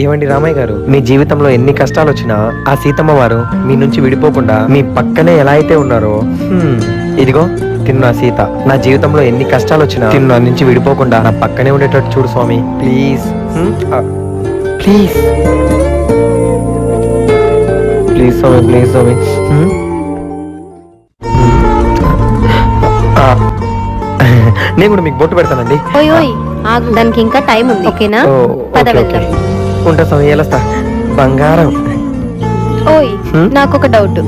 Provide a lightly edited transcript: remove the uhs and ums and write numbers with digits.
ఏమండి రామయ్య గారు, మీ జీవితంలో ఎన్ని కష్టాలు వచ్చినా ఆ సీతమ్మ వారు మీ నుంచి విడిపోకుండా మీ పక్కనే ఎలా అయితే ఉన్నారో, ఇదిగో తిన్న ఆ సీత నా జీవితంలో ఎన్ని కష్టాలు వచ్చినా తిన్న నా నుంచి విడిపోకుండా నా పక్కనే ఉండేటట్టు చూడు స్వామి, ప్లీజ్. ప్లీజ్ ప్లీజ్ స్వామి, ప్లీజ్ స్వామి. ఆ, నేను కూడా మీకు బొట్టు పెడతానండి. ఓయ్ ఓయ్ ఆగు, దానికి ఇంకా టైం ఉంది. ఓకేనా? ఓ, పద ఓకే, ఓకే. వెళ్దాం. ఉంటా స్వామి, వెళ్ళొస్తా. బంగారం. ఓయ్ నాకు ఒక డౌట్.